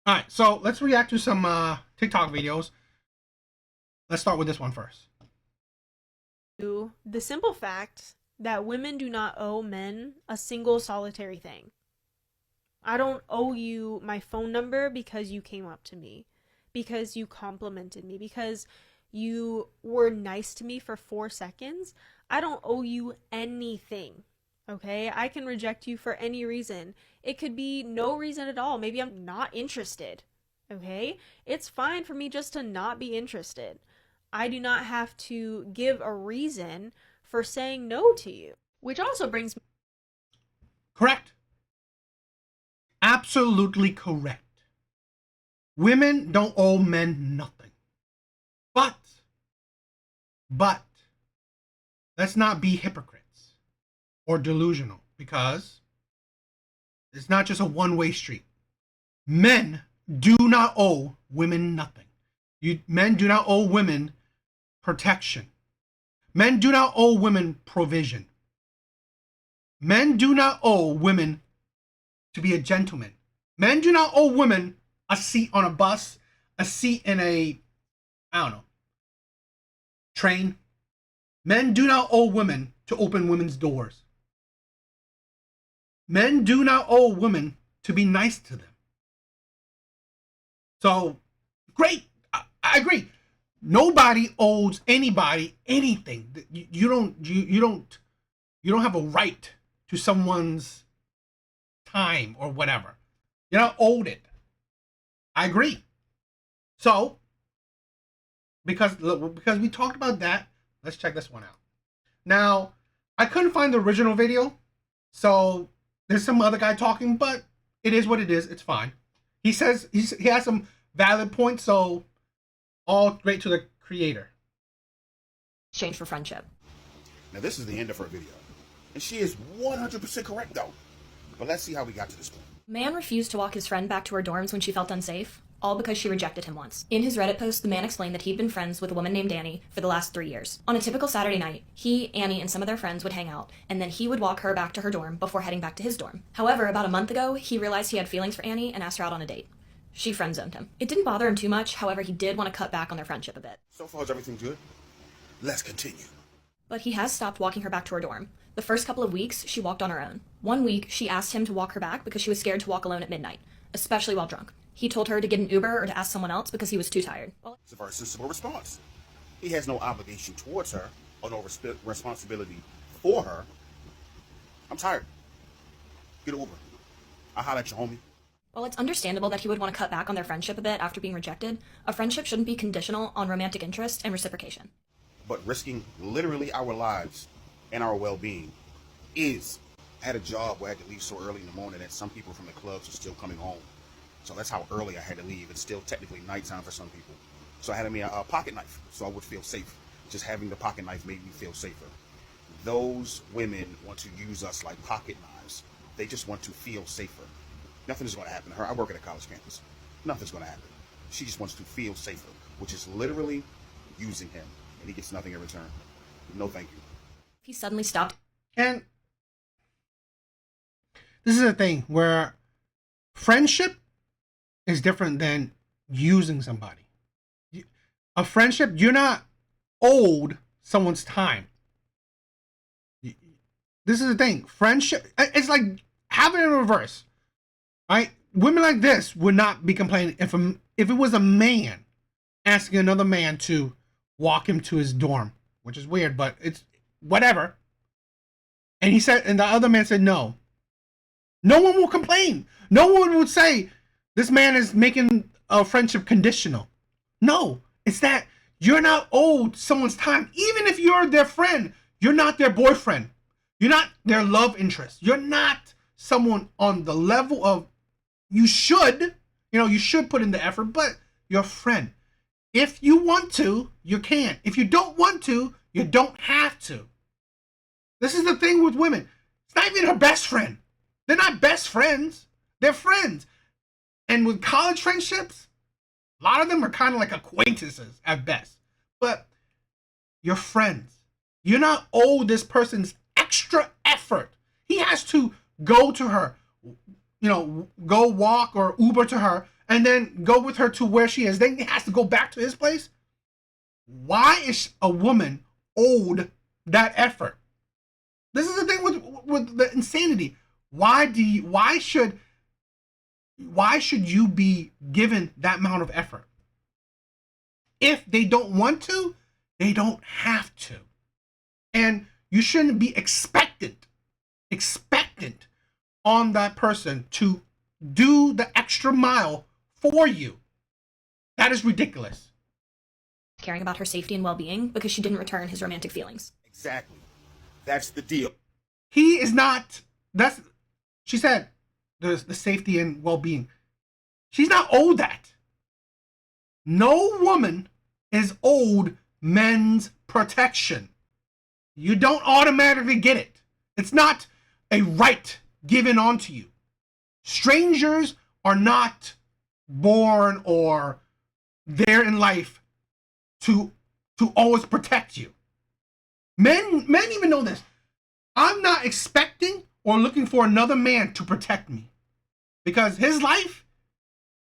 All right, so let's react to some TikTok videos. Let's start with this one first. The simple fact that women do not owe men a single solitary thing. I don't owe you my phone number because you came up to me, because you complimented me, because you were nice to me for 4 seconds. I don't owe you anything. Okay? I can reject you for any reason. It could be no reason at all. Maybe I'm not interested. Okay? It's fine for me just to not be interested. I do not have to give a reason for saying no to you. Which also brings me. Correct. Absolutely correct. Women don't owe men nothing. But, but, let's not be hypocrites or delusional because it's not just a one-way street. Men do not owe women nothing. Men do not owe women protection. Men do not owe women provision. Men do not owe women to be a gentleman. Men do not owe women a seat on a bus, a seat in a, I don't know, train. Men do not owe women to open women's doors. Men do not owe women to be nice to them. So, great. I agree. Nobody owes anybody anything. You don't have a right to someone's time or whatever. You're not owed it. I agree. So, because we talked about that, let's check this one out. Now, I couldn't find the original video, so there's some other guy talking, but it is what it is. It's fine. He says he has some valid points, so all great to the creator. Exchange for friendship. Now this is the end of her video, and she is 100% correct though. But let's see how we got to this point. Man refused to walk his friend back to her dorms when she felt unsafe, all because she rejected him once. In his Reddit post, the man explained that he'd been friends with a woman named Annie for the last 3 years. On a typical Saturday night, he, Annie, and some of their friends would hang out, and then he would walk her back to her dorm before heading back to his dorm. However, about a month ago, he realized he had feelings for Annie and asked her out on a date. She friend-zoned him. It didn't bother him too much, however, he did want to cut back on their friendship a bit. So far, is everything good? Let's continue. But he has stopped walking her back to her dorm. The first couple of weeks, she walked on her own. One week, she asked him to walk her back because she was scared to walk alone at midnight, especially while drunk. He told her to get an Uber or to ask someone else because he was too tired. Well, It's a very sensible response. He has no obligation towards her or no responsibility for her. I'm tired. Get an Uber. I'll holler at your homie. while it's understandable that he would want to cut back on their friendship a bit after being rejected, a friendship shouldn't be conditional on romantic interest and reciprocation. But risking literally our lives and our well-being is. I had a job where I had to leave so early in the morning that some people from the clubs are still coming home. So that's how early I had to leave. It's still technically nighttime for some people. So I had me a pocket knife so I would feel safe. Just having the pocket knife made me feel safer. Those women want to use us like pocket knives. They just want to feel safer. Nothing is going to happen to her. I work at a college campus. Nothing's going to happen. She just wants to feel safer, which is literally using him, and he gets nothing in return. No thank you. He suddenly stopped. And this is a thing where friendship is different than using somebody. A friendship, you're not owed someone's time. This is the thing. Friendship, it's like having it in reverse, right? Women like this would not be complaining if it was a man asking another man to walk him to his dorm, which is weird, but it's whatever. And he said, and the other man said no. No one will complain. No one would say this man is making a friendship conditional. No, it's that you're not owed someone's time. Even if you're their friend, you're not their boyfriend. You're not their love interest. You're not someone on the level of, you should put in the effort, but you're a friend. If you want to, you can. If you don't want to, you don't have to. This is the thing with women. It's not even her best friend. They're not best friends. They're friends. And with college friendships, a lot of them are kind of like acquaintances at best. But you're friends. You're not owed this person's extra effort. He has to go to her, go walk or Uber to her and then go with her to where she is, then he has to go back to his place. Why is a woman owed that effort? This is the thing with the insanity. Why should you be given that amount of effort? If they don't want to, they don't have to. And you shouldn't be expectant on that person to do the extra mile for you. That is ridiculous. Caring about her safety and well-being because she didn't return his romantic feelings. Exactly. That's the deal. He is not, she said, the safety and well-being. She's not owed that. No woman is owed men's protection. You don't automatically get it. It's not a right given onto you. Strangers are not born or there in life to always protect you. Men even know this. I'm not expecting or looking for another man to protect me because his life,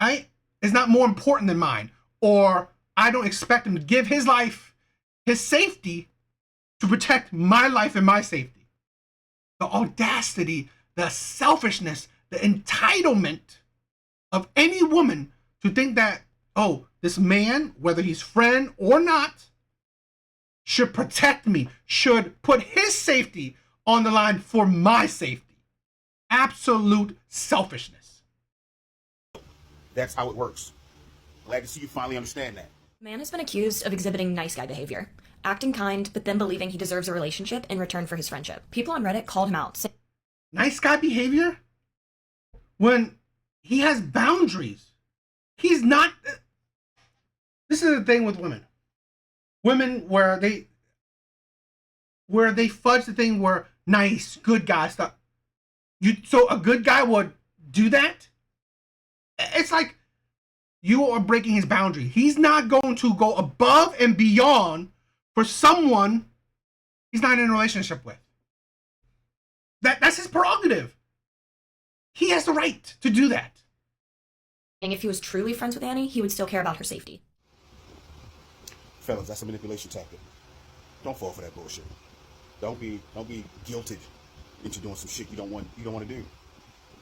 right, is not more important than mine, or I don't expect him to give his life, his safety, to protect my life and my safety. The audacity, the selfishness, the entitlement of any woman to think that, oh, this man, whether he's friend or not, should protect me, should put his safety on the line for my safety. Absolute selfishness. That's how it works. Glad to see you finally understand that. Man has been accused of exhibiting nice guy behavior, acting kind, but then believing he deserves a relationship in return for his friendship. People on Reddit called him out, saying, Nice guy behavior? When he has boundaries. He's not. This is the thing with women. Women where they fudge the thing where nice, good guy stuff. So a good guy would do that? It's like you are breaking his boundary. He's not going to go above and beyond for someone he's not in a relationship with. That's his prerogative. He has the right to do that. if he was truly friends with Annie, he would still care about her safety. Fellas, that's a manipulation tactic. Don't fall for that bullshit. Don't be guilted into doing some shit you don't want to do.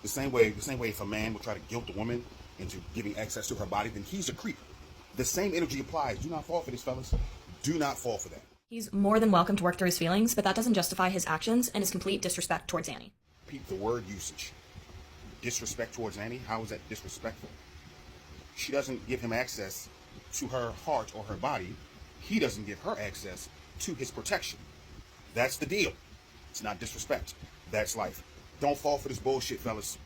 The same way if a man would try to guilt a woman into giving access to her body, then he's a creep. The same energy applies. Do not fall for this, fellas. Do not fall for that. He's more than welcome to work through his feelings, but that doesn't justify his actions and his complete disrespect towards Annie. Peep the word usage. Disrespect towards Annie? How is that disrespectful? She doesn't give him access to her heart or her body. He doesn't give her access to his protection. That's the deal. It's not disrespect. That's life. Don't fall for this bullshit, fellas.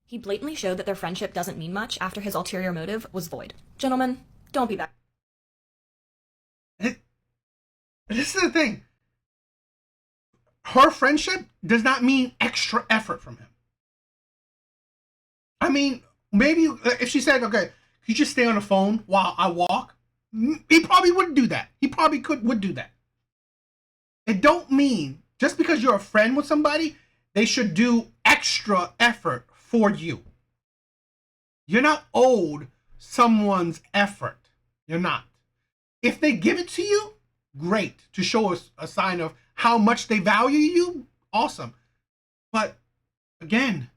He blatantly showed that their friendship doesn't mean much after his ulterior motive was void. Gentlemen, don't be back. This is the thing. Her friendship does not mean extra effort from him. I mean, maybe if she said, okay, could you just stay on the phone while I walk? He probably wouldn't do that. He probably would do that. It don't mean just because you're a friend with somebody, they should do extra effort for you. You're not owed someone's effort. You're not. If they give it to you, great, to show us a sign of how much they value you, awesome. But again,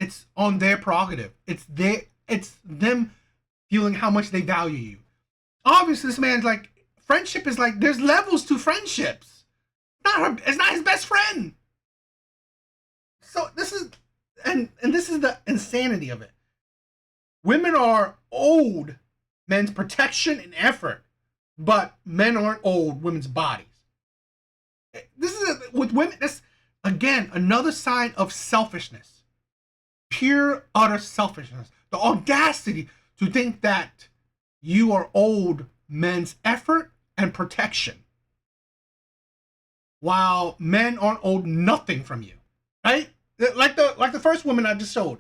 it's on their prerogative. It's them feeling how much they value you. Obviously, this man's like, friendship is like, there's levels to friendships. It's not his best friend. So this is, and this is the insanity of it. Women are owed men's protection and effort, but men aren't owed women's bodies. This is with women. That's again another sign of selfishness, pure utter selfishness. The audacity to think that you are owed men's effort and protection, while men aren't owed nothing from you, right? Like the first woman I just showed.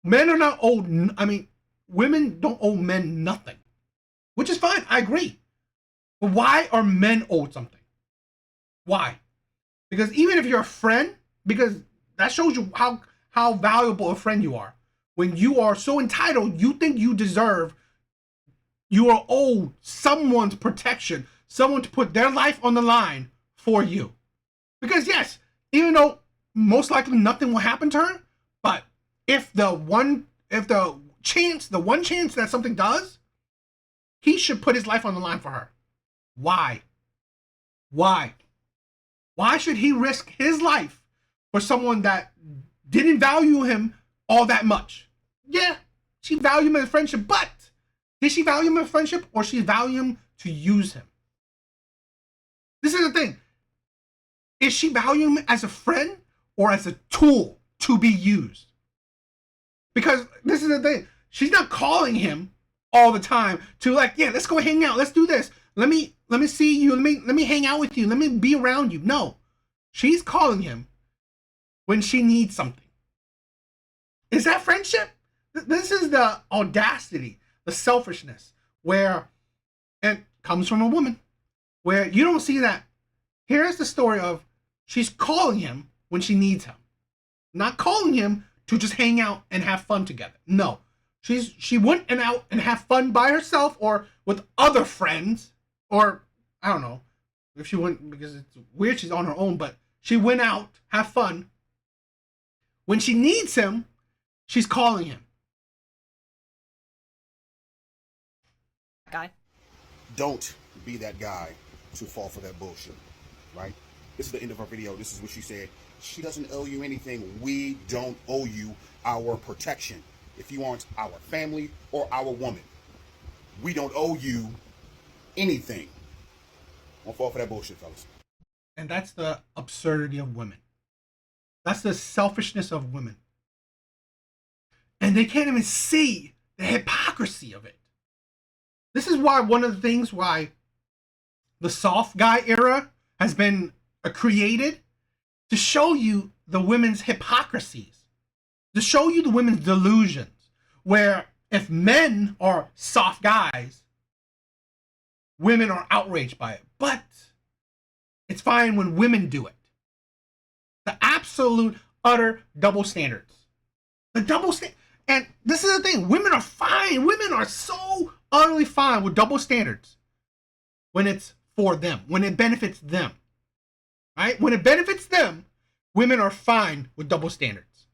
Men are not owed. I mean, women don't owe men nothing, which is fine. I agree. But why are men owed something? Why? Because even if you're a friend, because that shows you how valuable a friend you are. when you are so entitled, you think you are owed someone's protection, someone to put their life on the line for you. Because yes, even though most likely nothing will happen to her, but if the one chance that something does, he should put his life on the line for her. Why? Why should he risk his life for someone that didn't value him all that much? Yeah, she valued him as a friendship, but did she value him as a friendship, or she value him to use him? This is the thing. Is she valuing him as a friend or as a tool to be used? Because this is the thing. She's not calling him all the time to like, yeah, let's go hang out. Let's do this. Let me see you. Let me hang out with you. Let me be around you. No. She's calling him when she needs something. Is that friendship? This is the audacity, the selfishness, where it comes from a woman, where you don't see that. Here's the story of she's calling him when she needs him, not calling him to just hang out and have fun together. No, she went out and have fun by herself or with other friends, or I don't know if she went, because it's weird she's on her own, but she went out, have fun. When she needs him, she's calling him. Guy. Don't be that guy to fall for that bullshit, right? This is the end of our video. This is what she said. She doesn't owe you anything. We don't owe you our protection. If you aren't our family or our woman, we don't owe you anything. Don't fall for that bullshit, fellas. And that's the absurdity of women. That's the selfishness of women. And they can't even see the hypocrisy of it. This is why one of the things why the soft guy era has been created, to show you the women's hypocrisies, to show you the women's delusions, where if men are soft guys, women are outraged by it. But it's fine when women do it. The absolute, utter double standards. The double standard. And this is the thing. Women are fine. Women are so utterly fine with double standards when it's for them, when it benefits them. Right? When it benefits them, women are fine with double standards.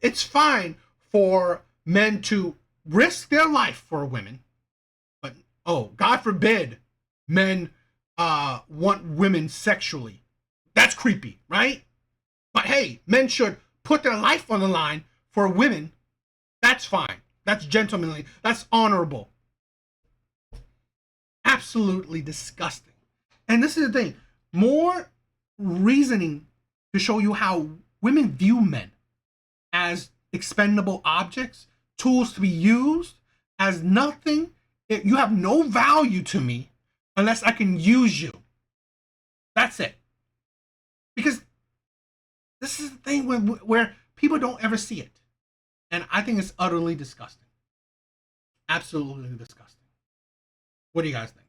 It's fine for men to risk their life for women, but oh, God forbid, men want women sexually. That's creepy, right? But hey, men should put their life on the line for women. That's fine. That's gentlemanly. That's honorable. Absolutely disgusting. And this is the thing. More reasoning to show you how women view men as expendable objects, tools to be used, as nothing. You have no value to me unless I can use you. That's it. Because this is the thing where people don't ever see it. And I think it's utterly disgusting. Absolutely disgusting. What do you guys think?